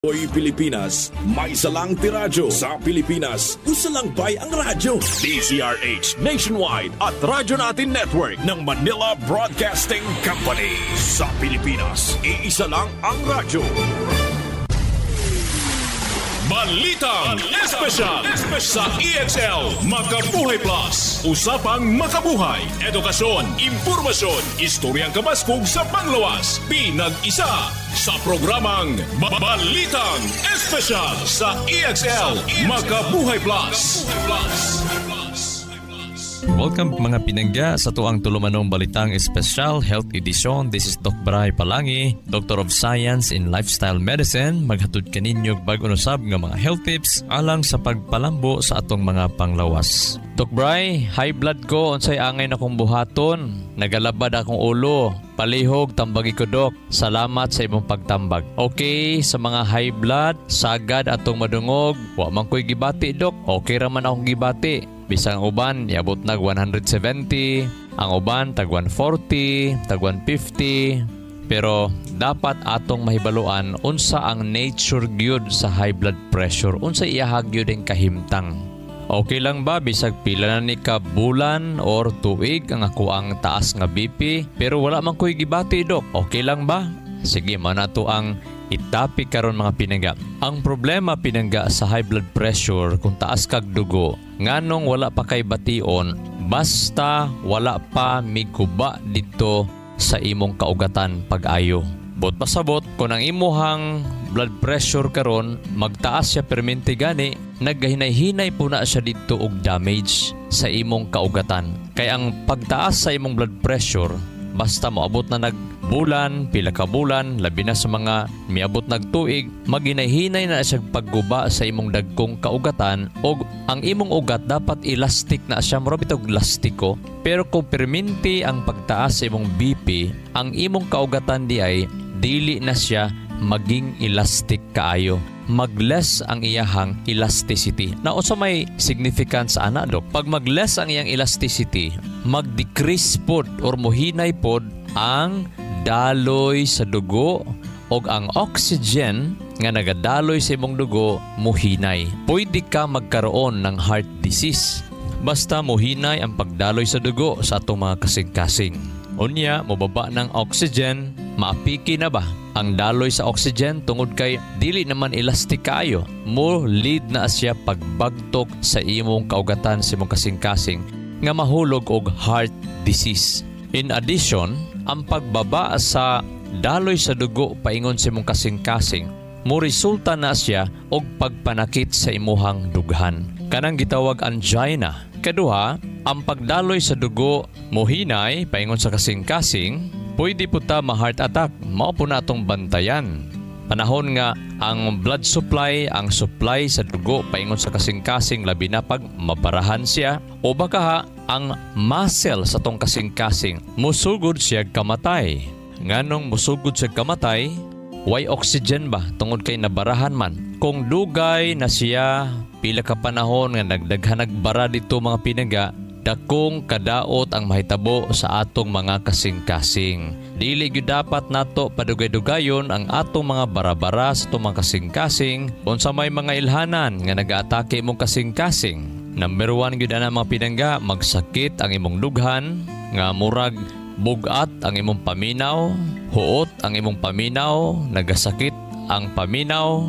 Hoy Pilipinas, may isalang tiradyo. Sa Pilipinas, usalang bay ang radyo. DZRH Nationwide at Radyo Natin Network ng Manila Broadcasting Company. Sa Pilipinas, iisa lang ang radyo. Balitang Espesyal sa EXL Makabuhay Plus. Usapang makabuhay, edukasyon, impormasyon, istoryang kabaskog sa panglawas. Pinag-isa sa programang Balitang Espesyal sa EXL Makabuhay Plus. Welcome mga pinangga sa tuang tulumanong Balitang Espesyal Health Edition. This is Doc Bray Palangi, Doctor of Science in Lifestyle Medicine. Maghatod kaninyog bag-on usab nga mga health tips alang sa pagpalambo sa atong mga panglawas. Doc Bray, high blood ko unsay angay na kong buhaton. Nagalabad akong ulo. Palihog, tambagi ko, Dok. Salamat sa imong pagtambag. Okay, sa mga high blood, sagad atong madungog. Wa man ko'y gibati, Dok. Okay raman akong gibati. Bisang uban, iabot nag 170. Ang uban, tag 140, tag 150. Pero dapat atong mahibaluan unsa ang nature gyud sa high blood pressure. Unsa iyahag gyud ang kahimtang. Okay lang ba bisag pila na ni ka bulan or tuig ang ako ang taas nga BP pero wala man ko'y gibati, Dok. Okay lang ba? Sige, mana to ang itapi karon mga pinangga. Ang problema pinangga sa high blood pressure kung taas kag dugo, nganong wala pa kay bation basta wala pa miguba dito sa imong kaugatan pag-ayo. Bot pasabot kung ang imuhang blood pressure karon magtaas siya permente gani, naggahinay-hinay po na siya dito og damage sa imong kaugatan. Kaya ang pagtaas sa imong blood pressure basta moabot na nagbulan, pila ka bulan, labi na sa mga miabot nagtuig, maghinay-hinay na siya pagguba sa imong dagkong kaugatan o ang imong ugat dapat elastic na siya, marami itong elastiko. Pero kung perminti ang pagtaas sa imong BP, ang imong kaugatan di ay dili na siya maging elastic kaayo. Mag-less ang iyahang elasticity. Na usa may significance ana, Dok. Pag mag-less ang iyang elasticity, mag-decrease pod or mohinay pod ang daloy sa dugo o ang oxygen nga nagadaloy sa imong dugo mohinay. Pwede ka magkaroon ng heart disease basta mohinay ang pagdaloy sa dugo sa atong mga kasing-kasing. Unya, mababa ng oxygen, maapiki na ba ang daloy sa oxygen tungod kay dili naman elastic kayo, mo lead na siya pagbagtok sa imong kaugatan sa imong kasing-kasing nga mahulog og heart disease. In addition, ang pagbaba sa daloy sa dugo paingon sa imong kasing-kasing mo resulta na siya og pagpanakit sa imuhang dughan, kanang gitawag angina. Kaduha, ang pagdaloy sa dugo mohinay paingon sa kasing-kasing, pwede po ta ma-heart attack. Mao po natong bantayan. Panahon nga ang blood supply, ang supply sa dugo paingon sa kasing-kasing labi na pag mabarahan siya o baka ang muscle sa tong kasing-kasing musugod siya kamatay. Nganong musugod siya kamatay, why oxygen ba tungod kay nabarahan man. Kung dugay na siya pila ka panahon nga nagdaghan nagbara dito mga pinangga, dakong kadaot ang mahitabo sa atong mga kasing-kasing. Dili gyud dapat nato padugay-dugayon ang atong mga bara-bara sa atong mga kasing-kasing unsa may mga ilhanan nga nagaatake imong kasing-kasing. Number 1 gyud ana mga pinangga, magsakit ang imong dughan nga murag bugat ang imong paminaw, huot ang imong paminaw, nagasakit ang paminaw,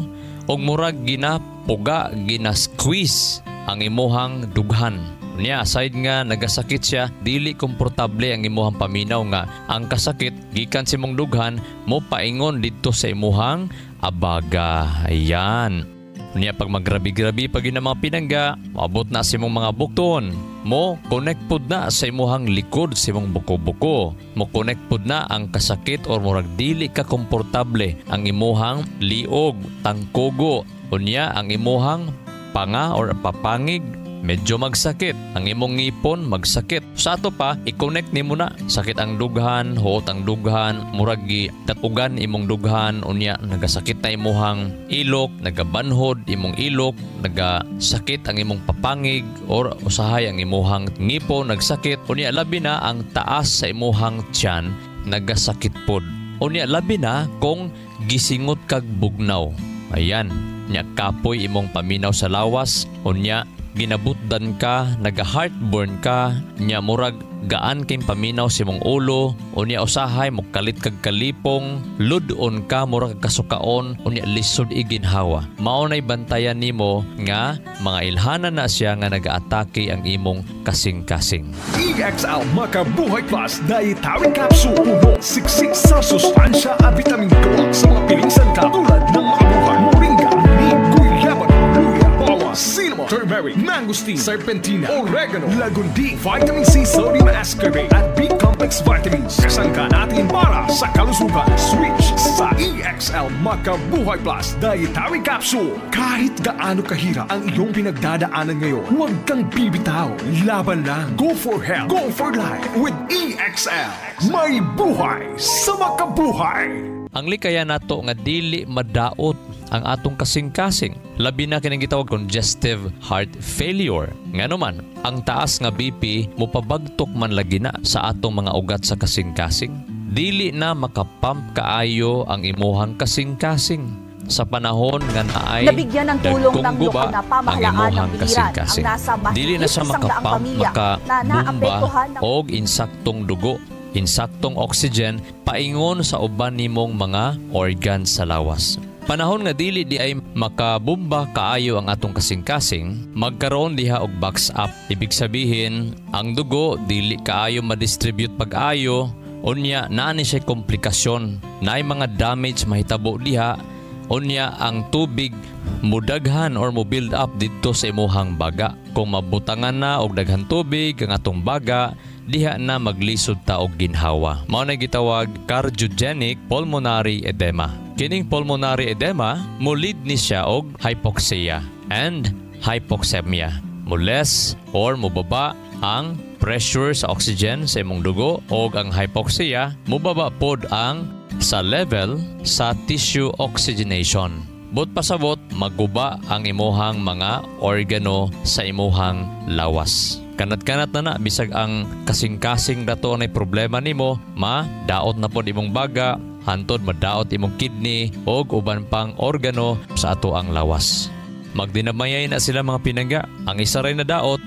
ug murag ginapuga, gina-squeeze ang imuhang dughan. Niya, aside nga nagasakit siya, dili komportable ang imuhang paminaw nga ang kasakit gikan sa imong dughan mo paingon dito sa imuhang abaga. Ayan. Niya, pag magrabi-grabi pag yun ang mga pinangga, maabot na sa imong mga bukton. Mo connect pod na sa imuhang likod sa imong buko-buko. Mo connect pod na ang kasakit or murag dili ka komportable ang imuhang liog, tangkogo. Unya, ang imuhang panga or papangig medyo magsakit. Ang imong ngipon magsakit. Sa ato pa, i-connect nimo na. Sakit ang dughan, huot ang dughan, murag gi tatugan imong dughan, unya nagasakit na imuhang ilok, nagabanhod imong ilok, nagasakit ang imong papangig or usahay ang imuhang ngipon nagsakit. Unya labi na ang taas sa imuhang tiyan nagasakit pod. Unya labi na kung gisingot kag bugnaw. Ayan, nya kapoy imong paminaw sa lawas, unya ginabutdan ka, naga-heartburn ka, nya murag gaan kay paminaw si mong ulo, unya usahay mo kalit kag kalipong, ludon ka murag kasukaon, unya lisod iginhawa. Maunay bantayan nimo nga mga ilhana na siya nga nagaatake ang imong kasing-kasing. EXL Makabuhay Plus Dietary Capsule. Puno, siksik sa sustansya at vitamin K sa mga piling salita tulad ng makabuhay, moringa, nigoy, lemon, luya, bawas, cinnamon, turmeric, mangosteen, serpentina, oregano, lagundi, vitamin C, sodium ascorbate at B-complex vitamins. Kasangka natin para sa kalusugan. Switch sa EXL Makabuhay Plus Dietary Capsule. Kahit gaano kahirap ang iyong pinagdadaanan ngayon, huwag kang bibitaw. Laban lang. Go for health. Go for life with EXL. May buhay sa makabuhay. Ang likaya nato nga dili madaot ang atong kasing-kasing. Labi na kinang gitawag congestive heart failure. Ngano man, ang taas nga BP mopabagtok man lagi na sa atong mga ugat sa kasing-kasing. Dili na makapump kaayo ang imuhang kasing-kasing. Sa panahon nga naay nabigyan ng tulong ng guba lokal na ang pamahalaan ng imuhang biliran kasing-kasing. ang nasa mahigit Dili na siya makapump, makabumba og insaktong dugo, insaktong oxygen paingon sa uban nimong mga organ sa lawas. Panahon nga dili di ay makabumba kaayo ang atong kasing-kasing, magkaroon diha og box up. Ibig sabihin, ang dugo dili kaayo ma-distribute pag-ayo, unya naa ni siya komplikasyon, naay mga damage mahitabo diha, unya ang tubig mudaghan or mo build up didto sa imuhang baga. Kung mabutangan na og daghan tubig ang atong baga, diha na maglisod ta og ginhawa. Mao na gitawag cardiogenic pulmonary edema. Kining pulmonary edema mulid ni siya og hypoxia and hypoxemia. Mules or mubaba ang pressure sa oxygen sa imong dugo, og ang hypoxia mubaba pod ang sa level sa tissue oxygenation. But pasabot, maguba ang imuhang mga organo sa imuhang lawas. Kanat-kanat na bisag ang kasing-kasing dato na problema nimo, daot na pod imong baga, hantod madaot imong kidney o uban pang organo sa ato ang lawas. Magdinamayay na sila mga pinangga. Ang isa ray na daot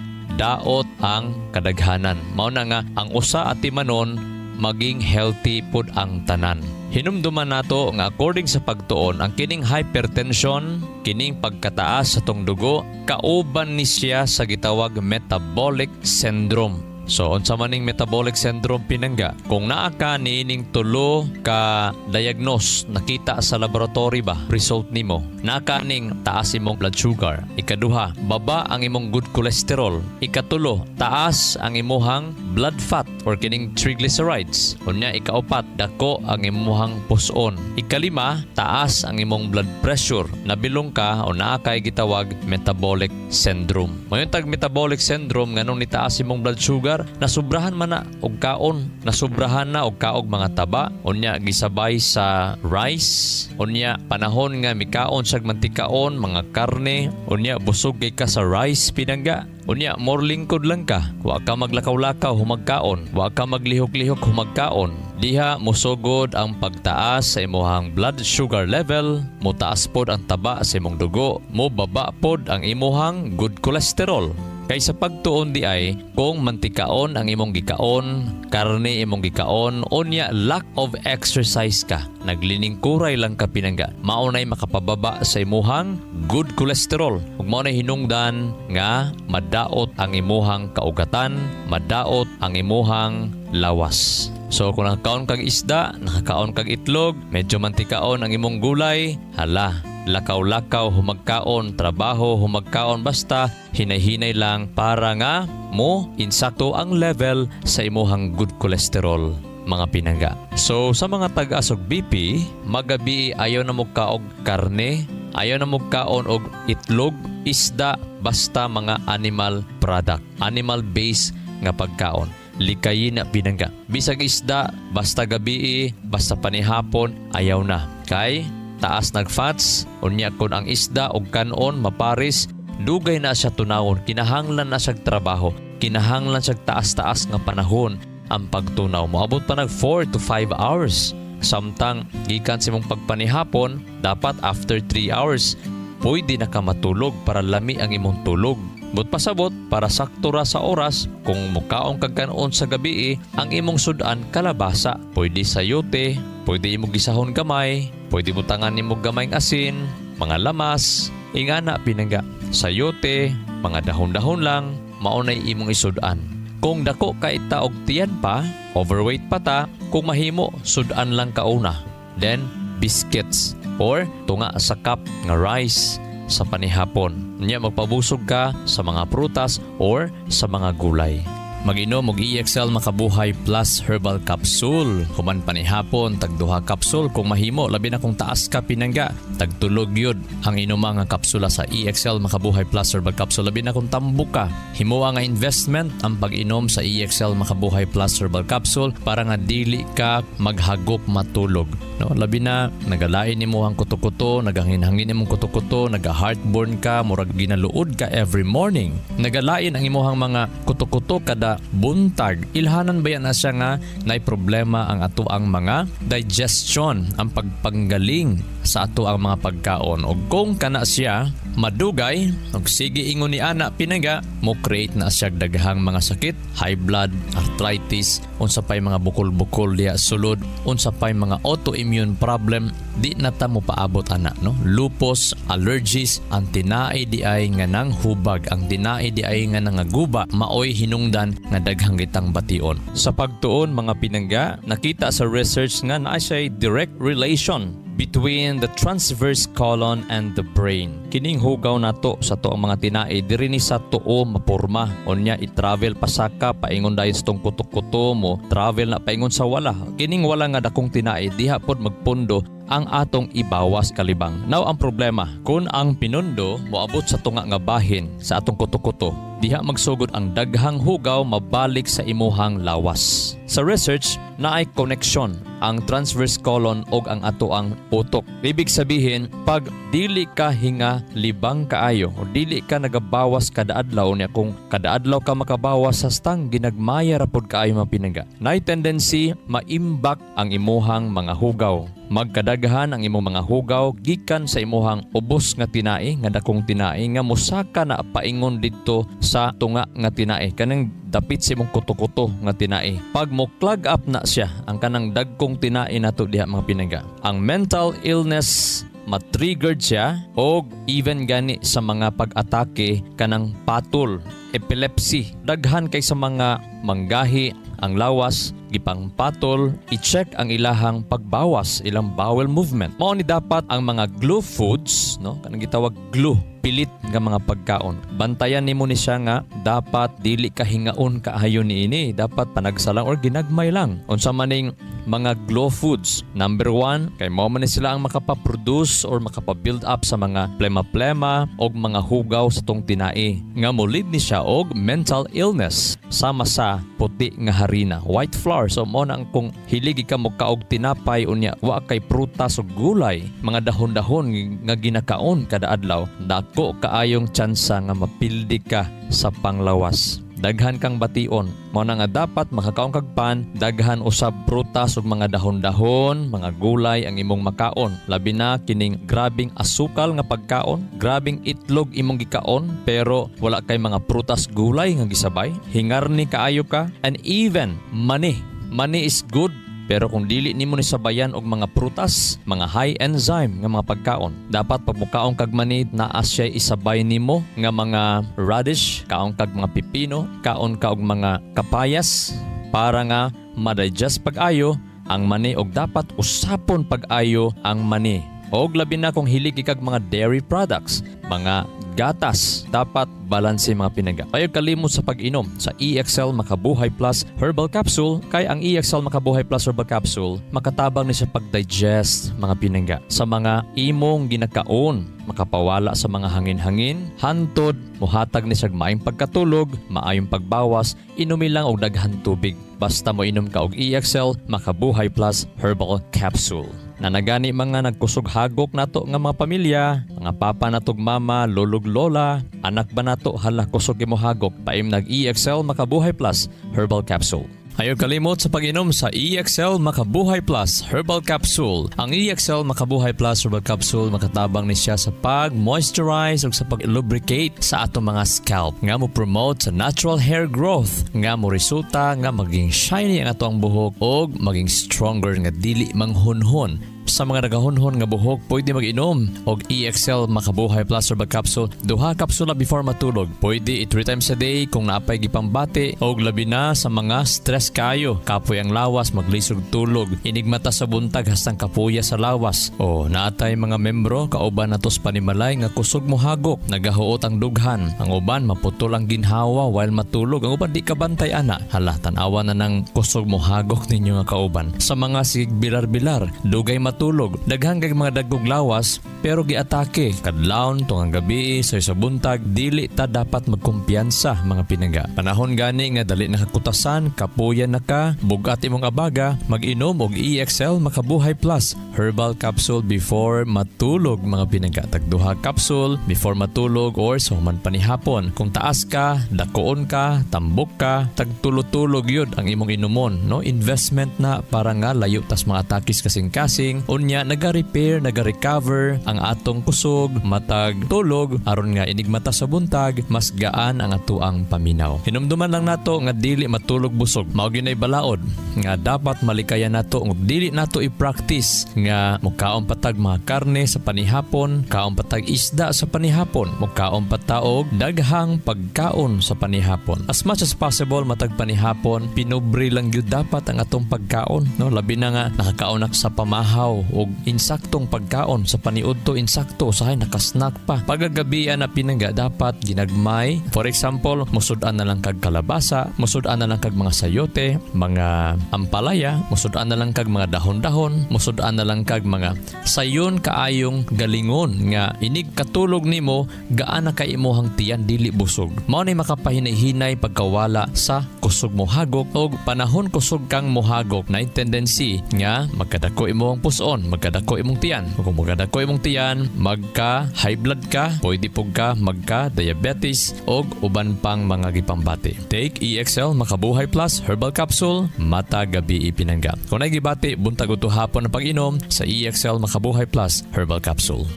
ang kadaghanan. Mao na nga ang usa at timanon maging healthy pod ang tanan. Hinumduman nato nga according sa pagtuon ang kining hypertension, kining pagkataas sa tong dugo, kauban ni siya sa gitawag metabolic syndrome. So, unsa man ning metabolic syndrome pinangga? Kung naa ka niining tulo ka diagnose nakita sa laboratory ba, result nimo, naa ka ning taas imong blood sugar. Ikaduha, baba ang imong good cholesterol. Ikatulo, taas ang imuhang blood fat or kining triglycerides. Unya, ikaupat, dako ang imuhang puson. Ikalima, taas ang imong blood pressure. Nabilong ka o naa kay gitawag metabolic syndrome. Mayon tag metabolic syndrome nganong nitaas imong blood sugar, nasubrahan man na og kaon, nasubrahan na og kaog mga taba, unya gisabay sa rice, unya panahon nga mikaon sag mantikaon, mga karne, unya busog kay ka sa rice pinangga, unya more lingkod lang ka, wa ka maglakaw-lakaw humagkaon, wa ka maglihok-lihok humagkaon. Diha musugod ang pagtaas sa imuhang blood sugar level, mutaas pod ang taba sa imong dugo, mo baba pod ang imuhang good cholesterol. Kay sa pagtuon di ay, kung mantikaon ang imong gikaon, karne imong gikaon, unya lack of exercise ka, naglilingkuray lang ka pinangga, maunay makapababa sa imuhang good cholesterol. Ug maunay hinungdan nga madaot ang imuhang kaugatan, madaot ang imuhang lawas. So kung nakakaon kag isda, nakakaon kag itlog, medyo mantikaon ang imong gulay, hala, lakaw-lakaw humagkaon, trabaho humagkaon, basta hinay-hinay lang para nga mo insakto ang level sa imuhang good cholesterol, mga pinangga. So sa mga tag-asog BP, magabi ayaw na mo kaog karne, ayaw na mo kaon og itlog, isda, basta mga animal product, animal based nga pagkaon. Likayin na pinangga. Bisag isda, basta gabi, basta panihapon, ayaw na. Kay taas nag-fats, unya kun ang isda og kanon maparis, dugay na siya tunawon, kinahanglan na siya trabaho, kinahanglan siya taas-taas nga panahon ang pagtunaw. Moabot pa nag 4 to 5 hours Samtang gikan sa imong pagpanihapon, dapat after 3 hours, pwede na ka matulog para lami ang imong tulog. But pasabot, para sakto ra sa oras, kung mukaong kagkanon sa gabi ang imong sudan kalabasa. Pwede sayote, pwede imong gisahon gamay, pwede mo tangan imong gamayng asin, mga lamas, ingana pinangga. Sayote, mga dahon-dahon lang, maunay imong isudan. Kung dako ka ita og tiyan pa, overweight pa ta, kung mahimo, sudan lang kauna. Then, biscuits or tunga sa cup nga rice sa panihapon. Nya magpabusog ka sa mga prutas or sa mga gulay. Mag-inom og EXL Makabuhay Plus Herbal Capsule. Human panihapon, tagduha kapsul kung mahimo. Labi na kung taas ka pinangga, tagtulog yun ang inuma nga kapsula sa EXL Makabuhay Plus Herbal Capsule. Labi na kung tambo ka, himoa nga investment ang pag-inom sa EXL Makabuhay Plus Herbal Capsule para nga dili ka maghagop matulog. No, labi na nagalain nimo ang kuto-kuto, nagangin-hangin imong kuto-kuto, naga-heartburn ka, murag ginaluod ka every morning. Nagalain ang imong mga kuto-kuto kada buntag. Ilhanan ba yan na siya nga na problema ang ato ang mga digestion, ang pagpanggaling sa ato ang mga pagkaon. O kung kana siya madugay, og sige ingon ni ana pinangga, mo create na siya daghang mga sakit, high blood, arthritis, unsa pay mga bukol-bukol diha sulod, unsa pay mga autoimmune problem, di na ta mo paabot ana, no? Lupus, allergies, ang tinaay di ay nga nang hubag, ang tinaay di ay nga nangaguba, maoy hinungdan nga daghang kitang bation. Sa pagtuon mga pinangga, nakita sa research nga naa siya direct relation between the transverse colon and the brain. Kining hugaw nato sa to ang mga tinae diri ni sa tuo mapurma. Unya i-travel pasaka paingon dayon sa tong kutok-kuto mo, travel na paingon sa wala. Kining wala nga dakong tinae diha pod magpundo ang atong ibawas kalibang. Now ang problema, kung ang pinundo moabot sa tunga nga bahin sa atong kuto-kuto, diha magsugod ang daghang hugaw mabalik sa imuhang lawas. Sa research, naay connection ang transverse colon og ang ato ang utok. Ibig sabihin, pag dili ka hinga libang kaayo o dili ka nagabawas kada adlaw niya, kung kada adlaw ka makabawas sa stang ginagmaya ra pod kaayo mapinaga. Naay tendency maimbak ang imuhang mga hugaw. Magkadaghan ang imong mga hugaw gikan sa imuhang ubos nga tinae, nga dakong tinae nga mosaka na paingon didto sa tunga nga tinae, kanang dapit sa imong kuto-kuto nga tinae. Pag mo clog up na siya ang kanang dagkong tinae nato diha mga pinangga, ang mental illness matriggered siya o even gani sa mga pag-atake kanang patol, epilepsy. Daghan kay sa mga manggahi ang lawas, gipang patol, i-check ang ilahang pagbawas, ilang bowel movement. Mao ni dapat ang mga glue foods, no? Kanang gitawag glue, pilit nga mga pagkaon. Bantayan nimo ni siya nga dapat dili ka hingaon kaayo niini, dapat panagsalang or ginagmay lang. Unsa maning mga glue foods, number 1, kay mao man ni sila ang makapaproduce or makapabuild up sa mga plema-plema og mga hugaw sa tong tinae. Nga molid ni siya og mental illness sama sa puti nga harina, white flour. So mo na ang kung hiligi ka mo kaog tinapay unya wa kay prutas ug gulay, mga dahon-dahon nga ginakaon kada adlaw, dako kaayong tsansa nga mapildi ka sa panglawas. Daghan kang bation, mao na nga dapat makakaon kag pan, daghan usab prutas ug mga dahon-dahon, mga gulay ang imong makaon. Labi na kining grabing asukal nga pagkaon, grabing itlog imong gikaon pero wala kay mga prutas gulay nga gisabay, hingarni kaayo ka, and even mani. Mani is good, pero kung dili nimo ni sabayan og mga prutas, mga high enzyme nga mga pagkaon, dapat pag mukaon kag mani naa siya isabay nimo nga mga radish, kaon kag mga pipino, kaon ka og mga kapayas para nga ma-digest pag-ayo ang mani, og dapat usapon pag-ayo ang mani. Og labi na kung hilig kag mga dairy products, mga gatas, dapat balanse mga pinangga. Ayaw kalimot sa pag-inom sa EXL Makabuhay Plus Herbal Capsule, kay ang EXL Makabuhay Plus Herbal Capsule makatabang ni siya pag-digest mga pinangga sa mga imong ginakaon, makapawala sa mga hangin-hangin, hantod, muhatag ni siya maayong pagkatulog, maayong pagbawas, inumi lang og daghan tubig. Basta mo inom ka og EXL Makabuhay Plus Herbal Capsule. Na nagani mga nagkusog hagok nato nga mga pamilya, mga papa natog mama, lolog lola, anak ba nato hala kusog imo hagok, paim nag EXL Makabuhay Plus Herbal Capsule. Ayaw kalimot sa pag-inom sa EXL Makabuhay Plus Herbal Capsule. Ang EXL Makabuhay Plus Herbal Capsule makatabang ni siya sa pag-moisturize o sa pag-lubricate sa atong mga scalp. Nga mo promote sa natural hair growth. Nga mo resulta nga maging shiny ang atong buhok o maging stronger nga dili manghunhon. Sa mga nagahunhon nga buhok, pwede mag-inom og EXL Makabuhay Plus Herbal Capsule. 2 kapsula before matulog. Pwede 3 times a day kung naapay gipambati og labi na sa mga stress kayo. Kapoy ang lawas, maglisog tulog. Inigmata sa buntag hastang kapuya sa lawas. O naatay mga membro kauban natos panimalay nga kusog mo hagok. Nagahuot ang dughan. Ang uban maputol ang ginhawa while matulog. Ang uban di kabantay ana. Hala, tanawa na ng kusog mo hagok ninyo nga kauban. Sa mga sig bilar-bilar, dugay matulog. Daghang kay mga dagkog lawas pero giatake. Kadlawon tong ang gabi sa buntag dili ta dapat magkumpiyansa mga pinangga. Panahon gani nga dali nakakutasan, kapuyan na ka, bugat imong abaga, mag-inom og EXL Makabuhay Plus Herbal Capsule before matulog mga pinangga. Tag 2 capsule before matulog or sa human panihapon. Kung taas ka, dakoon ka, tambok ka, tag tulog-tulog yun ang imong inumon, no? Investment na para nga layo tas mga takis kasing-kasing. Unya naga-repair, naga-recover ang atong kusog, matag tulog aron nga inigmata sa buntag, mas gaan ang atuang paminaw. Hinumduman lang nato nga dili matulog busog. Mao gyud nay balaod nga dapat malikayan nato ug dili nato i-practice nga mukaon patag mga karne sa panihapon, kaon patag isda sa panihapon, mukaon pataog daghang pagkaon sa panihapon. As much as possible matag panihapon, pinubri lang gyud dapat ang atong pagkaon, no? Labi na nga nakakaon sa pamahaw o insaktong pagkaon sa paniudto insakto usahay nakasnack pa. Pagagabian na pinangga dapat ginagmay. For example, musud-an na lang kag kalabasa, musud-an na lang kag mga sayote, mga ampalaya, musud-an na lang kag mga dahon-dahon, musud-an na lang kag mga sayon kaayong galingon nga inig katulog nimo gaan na kay imong tiyan dili busog. Mao ni makapahinay-hinay pagkawala sa kusog mo hagok og panahon kusog kang mohagok na tendency nga magkadako imong puson, magkadako imong tiyan. Kung magkadako imong tiyan, magka high blood ka, pwede pug ka magka diabetes og uban pang mga gipambati. Take EXL Makabuhay Plus Herbal Capsule mata gabi ipinangga. Kung nagibati buntag uto hapon ang pag-inom sa EXL Makabuhay Plus Herbal Capsule.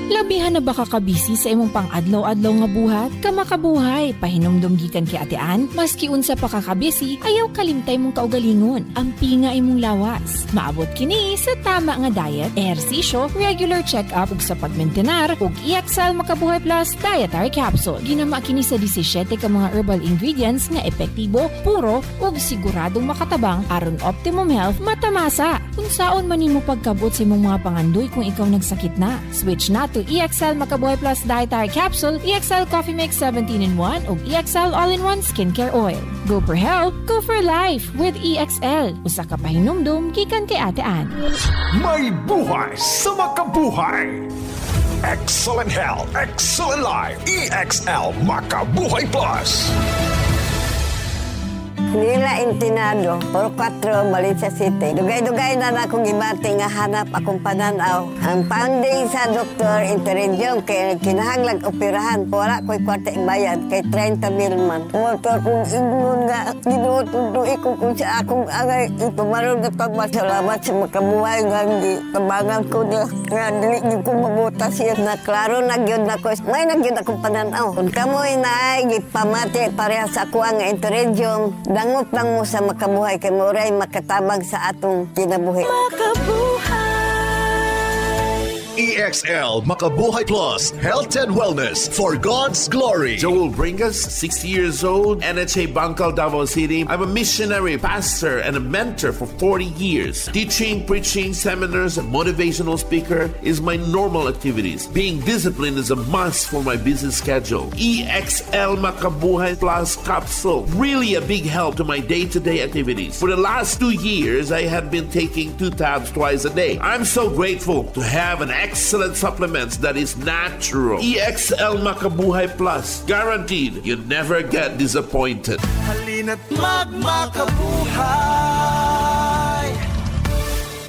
Labihan na ba kakabisi sa imong pang-adlaw-adlaw nga buhat? Kamakabuhay, pahinumdum gikan kay Ate Ann, maski unsa pa kakabisi, ayaw kalimtay mong kaugalingon. Ampi nga imong lawas. Maabot kini sa tama nga diet, ehersisyo, regular check-up ug sa pagmentenar ug EXL Makabuhay Plus Dietary Capsule. Ginama kini sa 17 ka mga herbal ingredients nga epektibo, puro ug siguradong makatabang aron optimum health matamasa. Kung saon man nimo pagkabot sa imong mga pangandoy kung ikaw nagsakit na, switch na to EXL Makabuhay Plus Dietary Capsule, EXL Coffee Mix 17-in-1 ug EXL All-in-1 Skincare Oil. Go for health, go for life with EXL. Usa ka pahinumdum gikan kay Ate Ann. May buhay sa makabuhay. Excellent health, excellent life. EXL Makabuhay Plus. Nila Intinado, Puro 4, Valencia City. Dugay-dugay na akong gibati nga hanap akong pananaw. Ang founding sa Dr. Interregion kay kinahanglag operahan. Wala ko'y kwarte bayad kay 30,000 man. Motor kong ignon nga ginututuloy ko kung sa akong angay. Itumaroon na pagmasalamat sa makabuhay nga tabangan ko niya. Nga dili ko mabutas yan na klaro nagyod na ko. May nagyod akong pananaw. Kung kamoy na ay gipamati pareha sa ako ang Interregion, dangot lang mo sa makabuhay kay Moray makatabang sa atong kinabuhi. EXL Makabuhay Plus Health and Wellness for God's Glory. Joel Bringas, 60 years old, NHA Bangkal, Davao City. I'm a missionary, pastor, and a mentor for 40 years. Teaching, preaching, seminars, and motivational speaker is my normal activities. Being disciplined is a must for my busy schedule. EXL Makabuhay Plus Capsule, really a big help to my day-to-day activities. For the last 2 years, I have been taking 2 tabs twice a day. I'm so grateful to have an excellent supplements that is natural. EXL Makabuhay Plus. Guaranteed, you never get disappointed. Halina't magmakabuhay.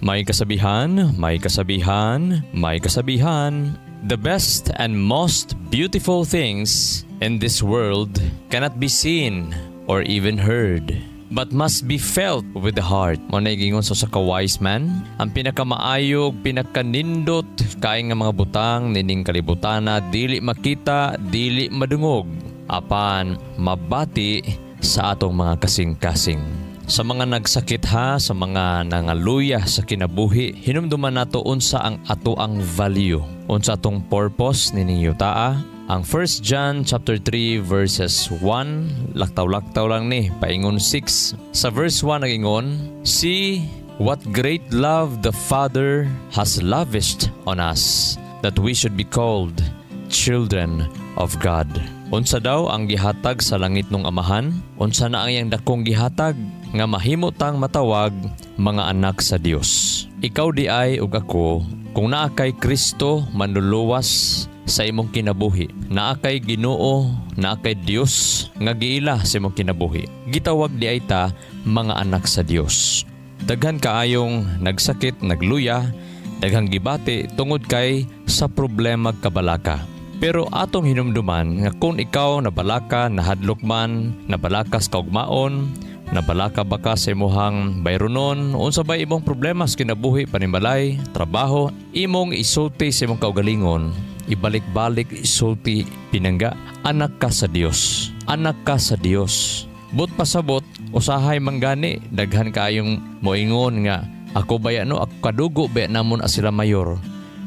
May kasabihan, may kasabihan, may kasabihan. The best and most beautiful things in this world cannot be seen or even heard. but must be felt with the heart. Mo na igingon sa ka-wise man, ang pinakamaayog, pinakanindot kay nga mga butang nining kalibutana dili makita, dili madungog, apan mabati sa atong mga kasing-kasing. Sa mga nagsakit ha, sa mga nangaluya sa kinabuhi, hinumduman nato unsa ang ato ang value, unsa atong purpose nining yutaa. Ang 1 John chapter 3 verses 1, laktaw-laktaw lang ni, paingon 6. Sa verse 1 nagingon, "See what great love the Father has lavished on us, that we should be called children of God." Unsa daw ang gihatag sa langit ng Amahan? Unsa na ang iyang dakong gihatag? Nga mahimo tang matawag mga anak sa Dios. Ikaw di ay ug ako, kung naa kay Kristo manluluwas sa imong kinabuhi, naa kay Ginoo, naa kay Dios nga giila sa imong kinabuhi, gitawag di ay ta mga anak sa Dios. Daghan kaayong nagsakit, nagluya, daghang gibati tungod kay sa problema kabalaka. Pero atong hinumduman nga kung ikaw nabalaka, nahadlok man, nabalakas kaugmaon, nabalaka ba ka sa imuhang bayronon, unsa ba imong problema sa kinabuhi, panimbalay, trabaho, imong isulti sa imong kaugalingon, ibalik-balik isulti pinangga, anak ka sa Dios. Anak ka sa Dios. But pasabot, usahay manggani, daghan kaayong moingon nga, ako baya no, ako kadugo baya namon sila mayor.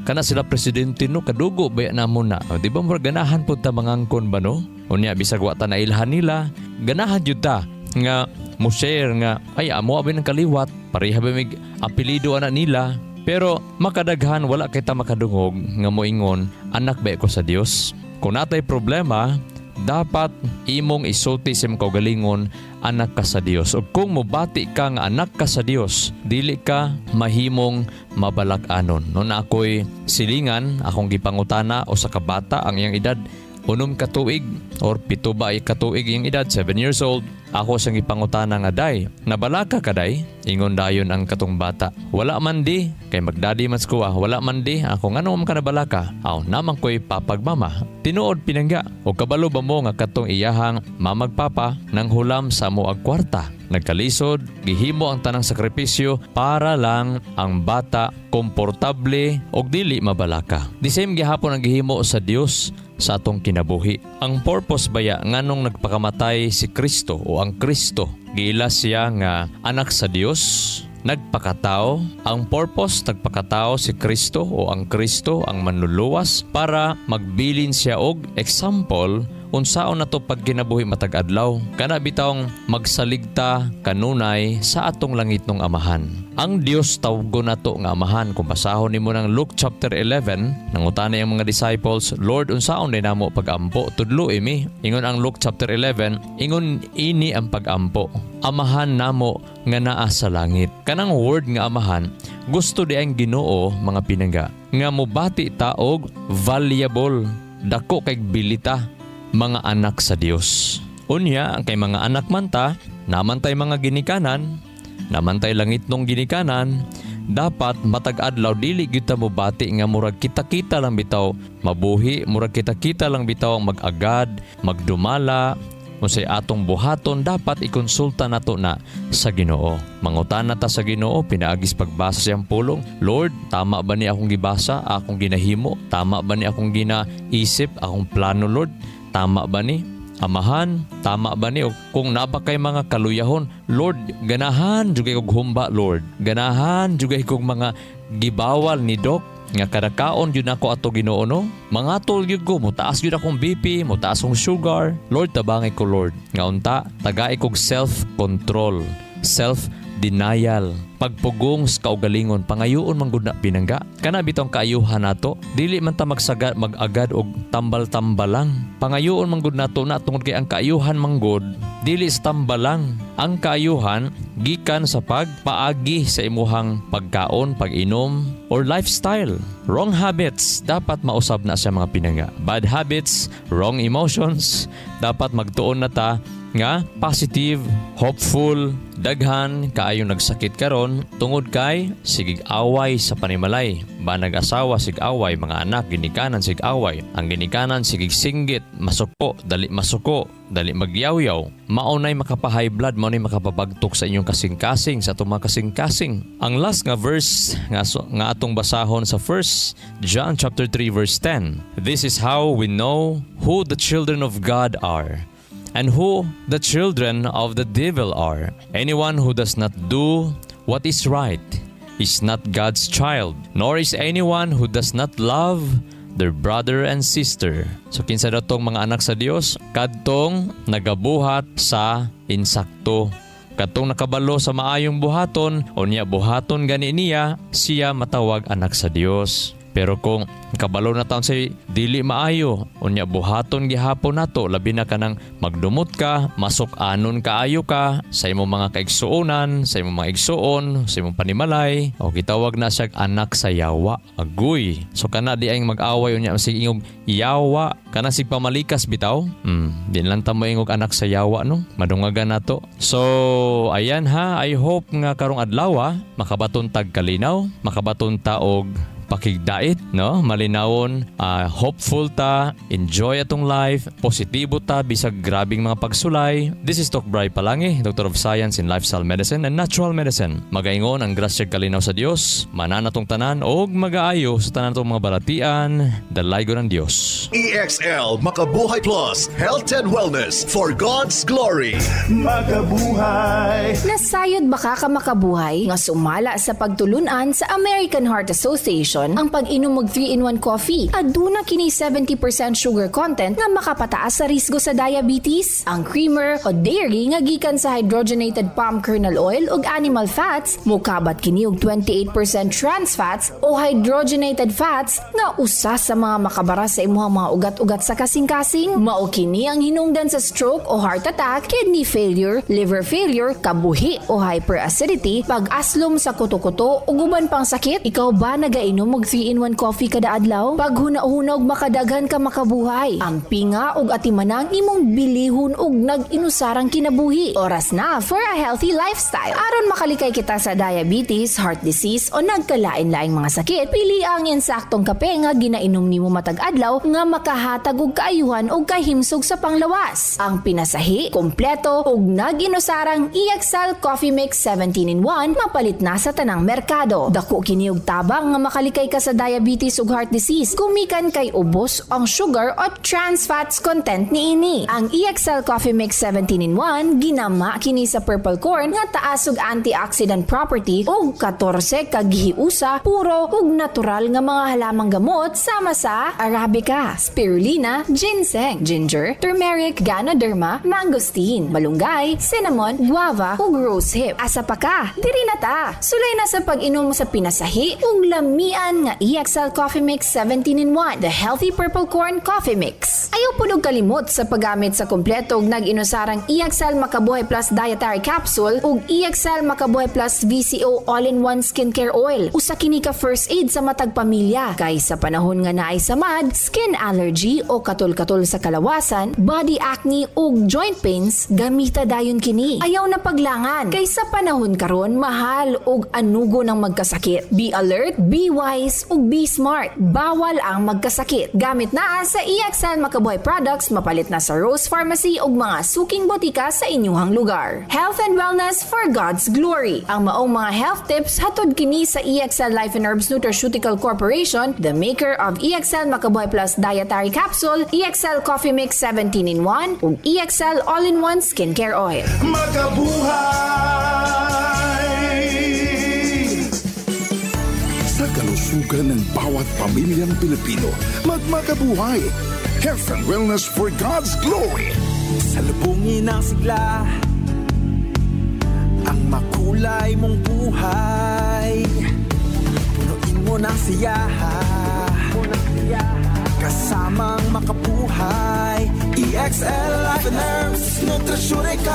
Kana sila presidente no, kadugo baya namon na. Di ba mo ganahan po ta mangangkon ba no? Unya bisag wa ta na ilhan nila, ganahan jud ta nga mo share nga ay amo abi ng kaliwat, pareha ba mig apelyido anak nila. Pero makadaghan wala kita makadungog nga moingon, anak ba ko sa Dios? Kung natay problema, dapat imong isulti sa imong kaugalingon, anak ka sa Dios. O kung mobati ka nga anak ka sa Dios, dili ka mahimong mabalag-anon. Noon ako'y silingan, akong gipangutana o sa kabata ang iyang edad 6 katuig or 7 ba ay katuig iyang edad, 7 years old. Ako sang ipangutana nga, day, nabalaka ka day? Ingon dayon ang katong bata, wala man di, kay magdadi man ko wala man di, ako nga naman ka nabalaka? Aw, naman ko'y papagmama. Tinuod pinangga, o kabalo ba mo nga katong iyahang mamagpapa nang hulam sa mo ag kwarta? Nagkalisod, gihimo ang tanang sakripisyo para lang ang bata komportable o dili mabalaka. The same gihapon ang gihimo sa Dios sa atong kinabuhi. Ang purpose baya nganong nagpakamatay si Kristo o ang Kristo, giila siya nga anak sa Dios, nagpakatao. Ang purpose, nagpakatao si Kristo o ang Kristo ang manluluwas para magbilin siya og example unsaon nato pag kinabuhi matag adlaw, kana bitawng magsaligta kanunay sa atong langit ng Amahan. Ang Dios tawgon nato nga Amahan. Kung basahon nimo ng Luke chapter 11, nangutana ang mga disciples, Lord, unsaon din namo pag-ampo? Tudlo imi. Ingon ang Luke chapter 11, ingon ini ang pag-ampo, Amahan namo nga naa sa langit. Kanang word nga Amahan, gusto di ang Ginoo mga pinangga nga mobati ta og valuable, dako kay bilita, mga anak sa Dios. Unya, kay mga anak man ta, namantay mga ginikanan, namantay langit nung ginikanan, dapat matag adlaw dili kita mo bati nga murag kita-kita lang bitaw mabuhi, murag kita-kita lang bitaw mag-agad, magdumala, unsay atong buhaton, dapat ikonsulta nato na sa Ginoo. Mangutan ta sa Ginoo, pinaagis pagbasa siyang pulong, Lord, tama ba ni akong gibasa, akong ginahimo? Tama ba ni akong ginaisip, akong plano, Lord? Tama ba ni? Amahan, tama ba ni? O kung naba kay mga kaluyahon, Lord, ganahan jugay kog humba, Lord. Ganahan jugay kog mga gibawal ni Doc nga kadakaon yun ako ato Ginoo no. Mangatol yun ko, mutaas yun akong BP, mutaas akong sugar. Lord, tabangay ko, Lord. Nga unta, tagay kog self-control, self-denial, pagpugong sa kaugalingon, pangayoon manggod na pinangga. Kana bitong kaayuhan nato, dili man ta magsagad magagad og tambal-tambalang. Pangayoon manggod nato na tungod kay ang kaayuhan manggod dili sa tambalang. Ang kaayuhan gikan sa pagpaagi sa imuhang pagkaon, pag-inom or lifestyle. Wrong habits dapat mausab na sa mga pinangga. Bad habits, wrong emotions, dapat magtuon na ta nga positive, hopeful, daghan kaayong nagsakit karon tungod kay sigig-away sa panimalay. Banag asawa sig-away, mga anak ginikanan sig-away. Ang ginikanan sigig-singgit, masuko, dali magyaw-yaw. Maunay makapa-high blood, maunay makapabagtok sa inyong kasing-kasing, sa itong mga kasing-kasing. Ang last nga verse nga atong basahon sa 1 John chapter 3 verse 10. This is how we know who the children of God are and who the children of the devil are. Anyone who does not do what is right is not God's child, nor is anyone who does not love their brother and sister. So kinsa daw tong mga anak sa Dios? Kadtong nagabuhat sa insakto. Kadtong nakabalo sa maayong buhaton, o niya buhaton gani niya, siya matawag anak sa Dios. Pero kung kabalo na taon say dili maayo, unya buhaton gihapon nato, labi na kanang magdumot ka, masok-anon kaayo ka sa imong mga kaigsuonan, sa imong mga igsuon, sa imong panimalay, o gitawag na siya anak sa yawa, agoy. So kana di ay mag-away unya sig ingog yawa, kana sig pamalikas bitaw. Din lang ta mo ingog anak sa yawa no, madungagan nato. So ayan ha, I hope nga karong adlaw makabaton tag kalinaw, makabaton ta og pakigdait, no? Malinawon, hopeful ta, enjoy atong life, positibo ta, bisag grabing mga pagsulay. This is Doc Bry Palangi, Doctor of Science in Lifestyle Medicine and Natural Medicine. Magaingon ang grasya kalinaw sa Dios, mananatong tanan, o magaayo sa tanan tong mga balatian, dalaygo ng Dios. EXL Makabuhay Plus, Health and Wellness for God's Glory. Makabuhay. Nasayod baka ka makabuhay nga sumala sa pagtulunan sa American Heart Association ang pag-inom og 3-in-1 coffee. Aduna kini 70% sugar content nga makapataas sa risgo sa diabetes. Ang creamer o dairy nga gikan sa hydrogenated palm kernel oil ug animal fats, mukabat kini og 28% trans fats o hydrogenated fats nga usa sa mga makabara sa imong mga ugat-ugat sa kasing-kasing. Mao kini ang hinungdan sa stroke o heart attack, kidney failure, liver failure, kabuhi o hyperacidity, pag-aslom sa kuto-kuto ug uban pang sakit. Ikaw ba nagainom og 3-in-1 coffee kada adlaw? Pag huna-hunog makadaghan ka makabuhay. Ang pinga ug atimanang imong bilihon ug nag-inusarang kinabuhi. Oras na for a healthy lifestyle. Aron makalikay kita sa diabetes, heart disease o nagkalain-laing mga sakit, pili ang insaktong kape nga ginainom nimo matag adlaw nga makahatag og kaayuhan ug kahimsog sa panglawas. Ang pinasahi, kompleto ug nag-inusarang EXL Coffee Mix 17-in-1 mapalit na sa tanang merkado. Dako kini og tabang nga makalikay ka sa diabetes ug heart disease, kumikan kay ubos ang sugar o trans fats content niini. Ang EXL Coffee Mix 17-in-1 ginama kini sa purple corn nga taas og antioxidant property ug 14 ka gihiusa puro ug natural nga mga halamang gamot sama sa arabica, spirulina, ginseng, ginger, turmeric, ganoderma, mangosteen, malunggay, cinnamon, guava ug rosehip. Asa pa ka? Diri na ta. Sulay na sa pag-inom sa pinasahi ug lamian nga EXL Coffee Mix 17-in-1, the healthy purple corn coffee mix. Ayaw po kalimot sa paggamit sa kompleto ug nag-inusarang EXL Makabuhay Plus Dietary Capsule ug EXL Makabuhay Plus VCO All-in-One Skincare Oil. Usa kini ka first aid sa matag pamilya kay sa panahon nga naay samad, skin allergy o katol-katol sa kalawasan, body acne ug joint pains, gamita dayon kini. Ayaw na paglangan kay sa panahon karon mahal ug anugo ng magkasakit. Be alert, be wise ug be smart. Bawal ang magkasakit. Gamit na sa EXL Makabuhay products, mapalit na sa Rose Pharmacy ug mga suking botika sa inyuhang lugar. Health and wellness for God's glory. Ang maong mga health tips hatod kini sa EXL Life and Herbs Nutraceutical Corporation, the maker of EXL Makabuhay Plus Dietary Capsule, EXL Coffee Mix 17-in-1 ug EXL All-in-One Skincare Oil. Sa kalusugan ng bawat pamilyang Pilipino, magmakabuhay. Health and wellness for God's glory. Salubungin ang sigla, ang makulay mong buhay. Punuin mo ng siyaha, kasamang makabuhay. EXL Life and Herbs Nutraceutical.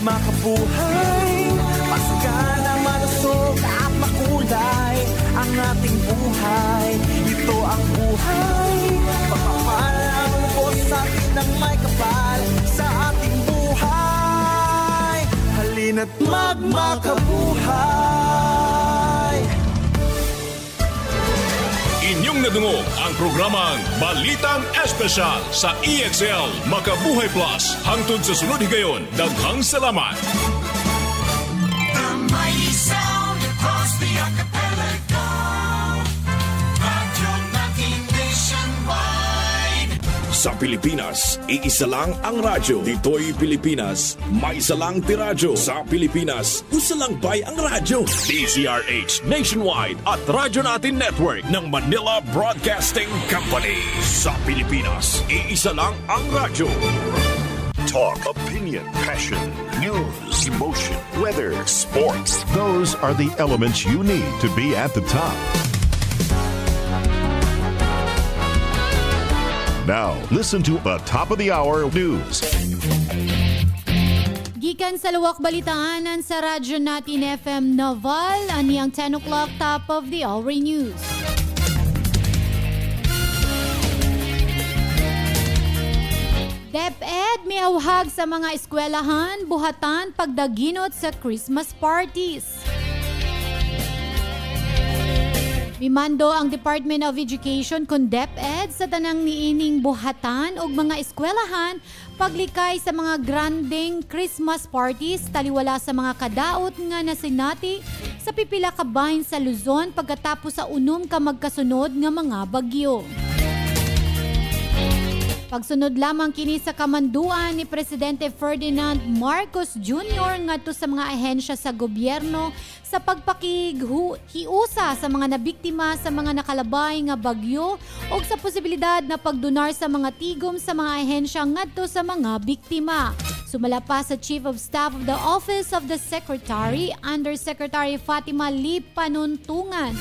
Makabuhay, pasaganang malusog at makulay ang ating buhay. Ito ang buhay, pagpapalang lubos sa atin ng may kapal. at magmakabuhay. Inyong nadungog ang programang Balitang Espesyal sa EXL Makabuhay Plus. Hangtod sa sunod higayon, daghang salamat. The mighty sound across the archipelago. Radyo natin nationwide. Sa Pilipinas, iisa lang ang radyo. Dito'y Pilipinas, may isa lang tiradyo. Sa Pilipinas, usa lang bay ang radyo. DZRH Nationwide at Radyo Natin Network ng Manila Broadcasting Company. Sa Pilipinas, iisa lang ang radyo. Talk, opinion, passion, news, emotion, weather, sports. Those are the elements you need to be at the top. Now, listen to the top of the hour news. Gikan sa luwak balitaanan sa Radyo Natin FM Naval, ani ang 10 o'clock top of the hour news. DepEd miauhag sa mga eskwelahan, buhatan, pagdaginot sa Christmas parties. Mimando ang Department of Education kun DepEd sa tanang niining buhatan ug mga eskwelahan paglikay sa mga granding Christmas parties taliwala sa mga kadaot nga nasinati sa pipila ka bahin sa Luzon pagkatapos sa unom ka magkasunod nga mga bagyo. Pagsunod lamang kini sa kamanduan ni Presidente Ferdinand Marcos Jr. ngadto sa mga ahensya sa gobyerno sa pagpakighiusa sa mga nabiktima sa mga nakalabay nga bagyo o sa posibilidad na pagdonar sa mga tigom sa mga ahensya ngadto sa mga biktima. Sumala pa sa Chief of Staff of the Office of the Secretary, Undersecretary Fatima Lee Panuntungan.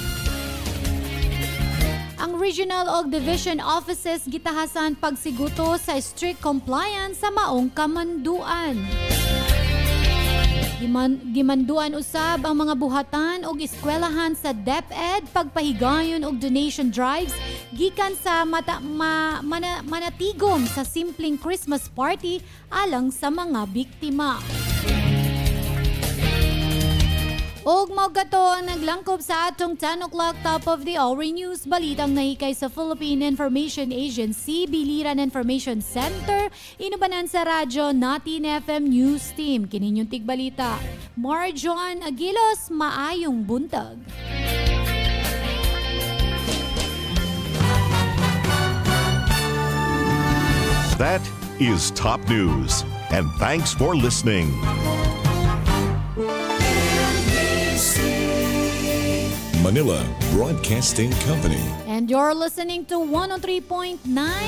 Ang regional o division offices gitahasan pagsiguto sa strict compliance sa maong kamanduan. Gimanduan usab ang mga buhatan o eskwelahan sa DepEd pagpahigayon og donation drives gikan sa manatigom sa simpleng Christmas party alang sa mga biktima. Og maugato ang naglangkob sa atong 10 o'clock top of the hour news balitang nahikay sa Philippine Information Agency, Biliran Information Center, inubanan sa Radyo Natin FM News Team. Kininyong tigbalita, Marjon Aguilos, maayong buntag. That is top news. And thanks for listening. Manila Broadcasting Company. And you're listening to 103.9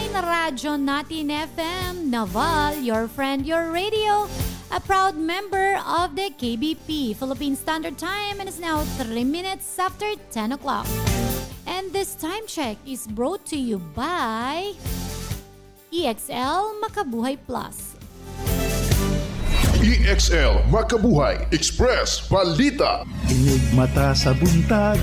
Radyo Natin FM Naval, your friend, your radio, a proud member of the KBP Philippine Standard Time, and it's now 3 minutes after 10 o'clock. And this time check is brought to you by EXL Makabuhay Plus. EXL Makabuhay Express Balita. Inig mata sa buntag,